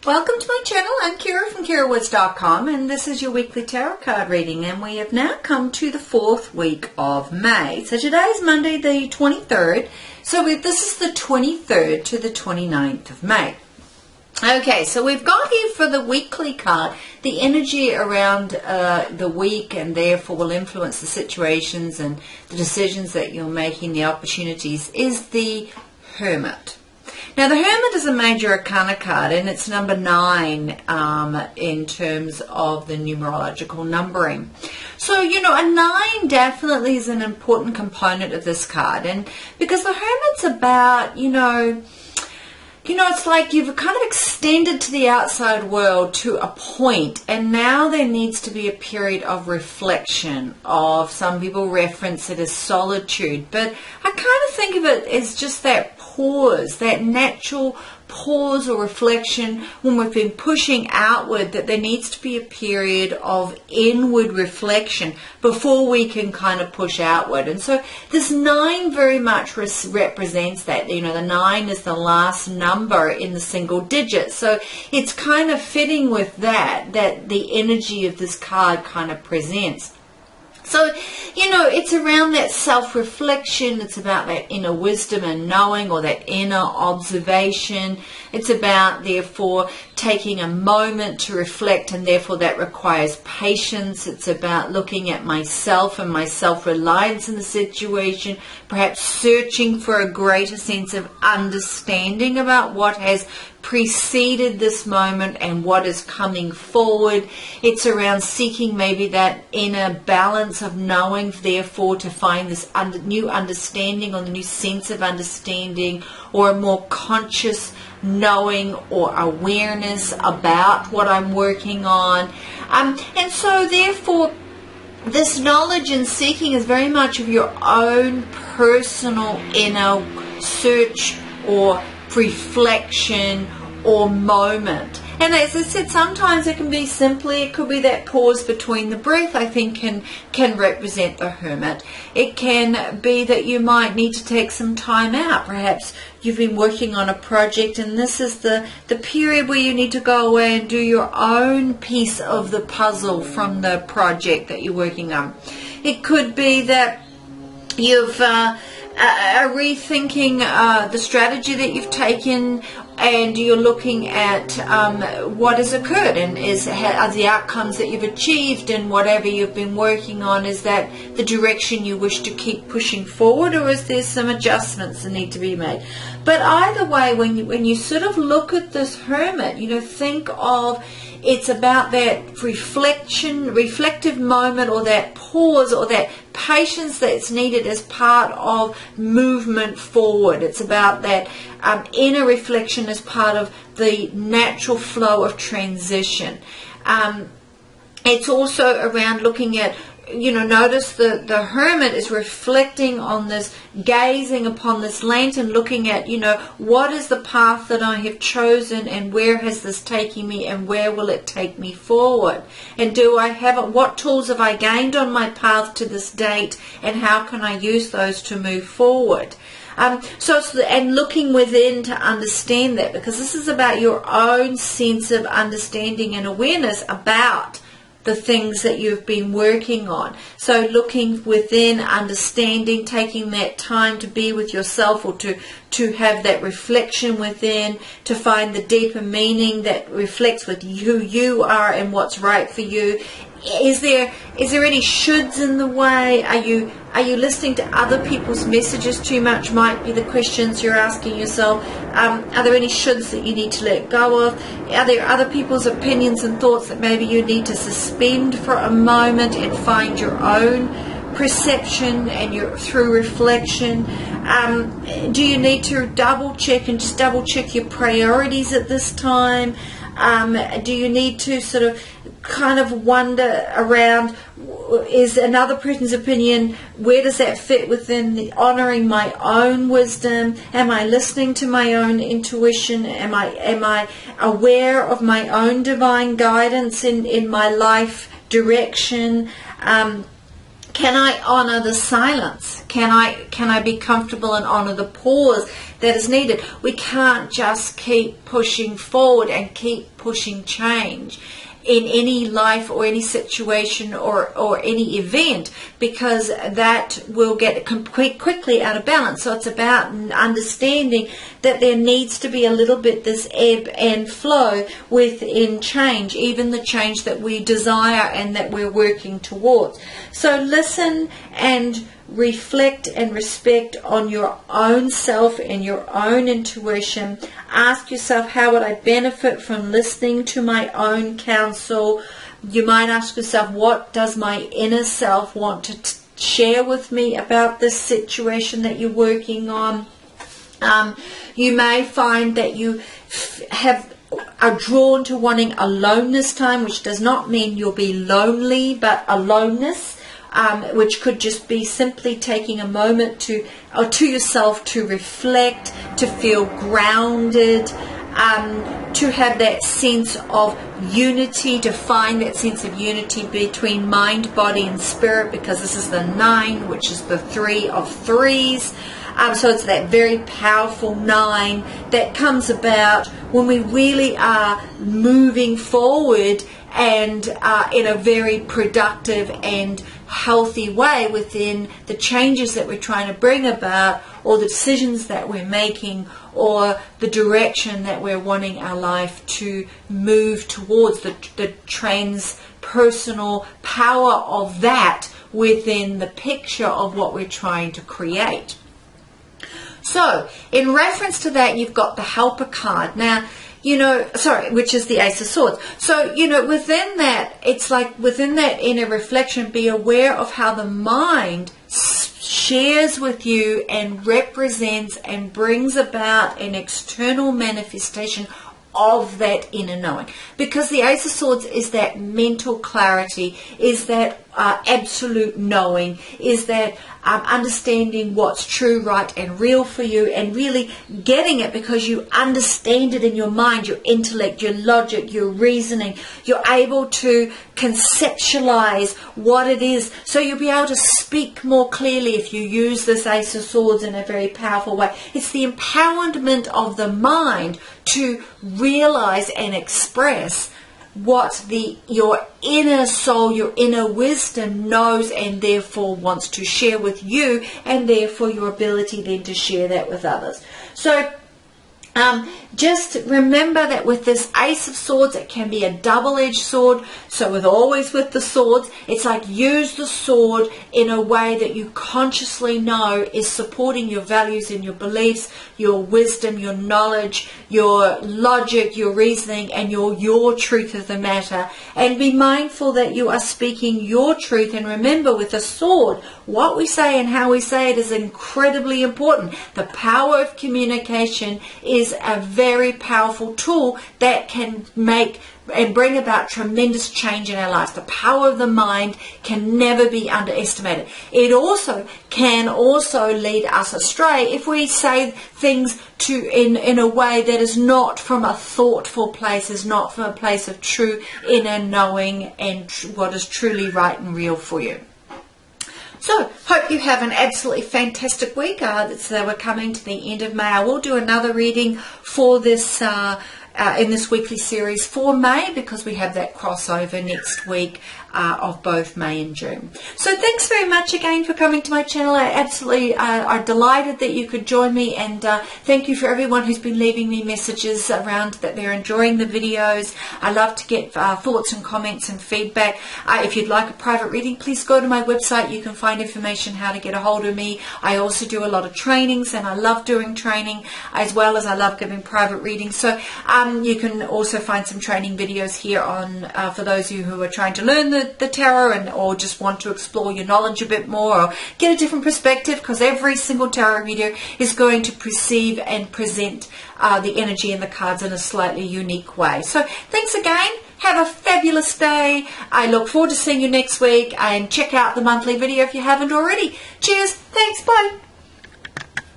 Welcome to my channel. I'm Kira from KiraWoods.com, and this is your weekly tarot card reading, and we have now come to the 4th week of May. So today is Monday the 23rd, so this is the 23rd to the 29th of May. Okay, so we've got here for the weekly card, the energy around the week, and therefore will influence the situations and the decisions that you're making, the opportunities, is the Hermit. Now, the Hermit is a major arcana card, and it's number 9 in terms of the numerological numbering. So, a 9 definitely is an important component of this card, and because the Hermit's about, it's like you've kind of extended to the outside world to a point, and now there needs to be a period of reflection, of some people reference it as solitude, but I kind of think of it as just that pause, that natural pause or reflection when we've been pushing outward, that there needs to be a period of inward reflection before we can kind of push outward. And so this 9 very much represents that. The 9 is the last number in the single digit, so it's kind of fitting with that the energy of this card kind of presents. So, it's around that self-reflection. It's about that inner wisdom and knowing, or that inner observation. It's about, therefore, taking a moment to reflect, and therefore that requires patience. It's about looking at myself and my self-reliance in the situation, perhaps searching for a greater sense of understanding about what has preceded this moment and what is coming forward. It's around seeking maybe that inner balance of knowing, therefore to find this new understanding, or the new sense of understanding, or a more conscious knowing or awareness about what I'm working on. And so therefore this knowledge and seeking is very much of your own personal inner search or reflection or moment. And as I said, sometimes it can be it could be that pause between the breath, I think can represent the Hermit. It can be that you might need to take some time out. Perhaps you've been working on a project, and this is the period where you need to go away and do your own piece of the puzzle from the project that you're working on. It could be that you've are rethinking the strategy that you've taken, and you're looking at what has occurred, and are the outcomes that you've achieved and whatever you've been working on, is that the direction you wish to keep pushing forward, or is there some adjustments that need to be made? But either way, when you sort of look at this Hermit, think of, it's about that reflective moment, or that pause, or that patience that's needed as part of movement forward. It's about that inner reflection as part of the natural flow of transition. It's also around looking at, notice the Hermit is reflecting on this, gazing upon this lantern, looking at, what is the path that I have chosen, and where has this taken me, and where will it take me forward? And what tools have I gained on my path to this date, and how can I use those to move forward? And looking within to understand that, because this is about your own sense of understanding and awareness about the things that you've been working on. So looking within, understanding, taking that time to be with yourself, or to have that reflection within, to find the deeper meaning that reflects with who you are and what's right for you. Is there any shoulds in the way? Are you listening to other people's messages too much? Might be the questions you're asking yourself. Are there any shoulds that you need to let go of? Are there other people's opinions and thoughts that maybe you need to suspend for a moment and find your own perception and through reflection? Do you need to double check your priorities at this time? Do you need to sort of kind of wonder around, is another person's opinion, where does that fit within the honoring my own wisdom? Am I listening to my own intuition? Am I aware of my own divine guidance in my life direction? Can I honor the silence? Can I be comfortable and honor the pause that is needed? We can't just keep pushing forward and keep pushing change in any life or any situation or any event, because that will get quickly out of balance. So it's about understanding that there needs to be a little bit this ebb and flow within change, even the change that we desire and that we're working towards. So listen and reflect and respect on your own self and your own intuition. Ask yourself, how would I benefit from listening to my own counsel? You might ask yourself, what does my inner self want to share with me about this situation that you're working on? You may find that you are drawn to wanting aloneness time, which does not mean you'll be lonely, but aloneness. Which could just be simply taking a moment to yourself to reflect, to feel grounded, to have that sense of unity, to find that sense of unity between mind, body, and spirit, because this is the 9, which is the 3 of 3s. So it's that very powerful 9 that comes about when we really are moving forward and in a very productive and healthy way within the changes that we're trying to bring about, or the decisions that we're making, or the direction that we're wanting our life to move towards, the transpersonal power of that within the picture of what we're trying to create. So in reference to that, you've got the Helper card. Now, which is the Ace of Swords. So, within that, it's like within that inner reflection, be aware of how the mind shares with you and represents and brings about an external manifestation of that inner knowing. Because the Ace of Swords is that mental clarity, is that absolute knowing, is that understanding what's true, right, and real for you, and really getting it because you understand it in your mind, your intellect, your logic, your reasoning. You're able to conceptualize what it is, so you'll be able to speak more clearly if you use this Ace of Swords in a very powerful way. It's the empowerment of the mind to realize and express what your inner soul, your inner wisdom knows and therefore wants to share with you, and therefore your ability then to share that with others. So just remember that with this Ace of Swords, it can be a double-edged sword. So always with the swords, it's like use the sword in a way that you consciously know is supporting your values and your beliefs, your wisdom, your knowledge, your logic, your reasoning, and your truth of the matter. And be mindful that you are speaking your truth. And remember, with a sword, what we say and how we say it is incredibly important. The power of communication is a very powerful tool that can make and bring about tremendous change in our lives. The power of the mind can never be underestimated. It can also lead us astray if we say things in a way that is not from a thoughtful place, is not from a place of true inner knowing and what is truly right and real for you. So, hope you have an absolutely fantastic week. We're coming to the end of May. I will do another reading for this in this weekly series for May, because we have that crossover next week of both May and June. So thanks very much again for coming to my channel. I'm delighted that you could join me, and thank you for everyone who's been leaving me messages around that they're enjoying the videos. I love to get thoughts and comments and feedback. If you'd like a private reading, please go to my website. You can find information how to get a hold of me. I also do a lot of trainings, and I love doing training as well as I love giving private readings. So you can also find some training videos here on for those of you who are trying to learn the tarot or just want to explore your knowledge a bit more or get a different perspective, because every single tarot video is going to perceive and present the energy and the cards in a slightly unique way. So thanks again. Have a fabulous day. I look forward to seeing you next week, and check out the monthly video if you haven't already. Cheers. Thanks. Bye.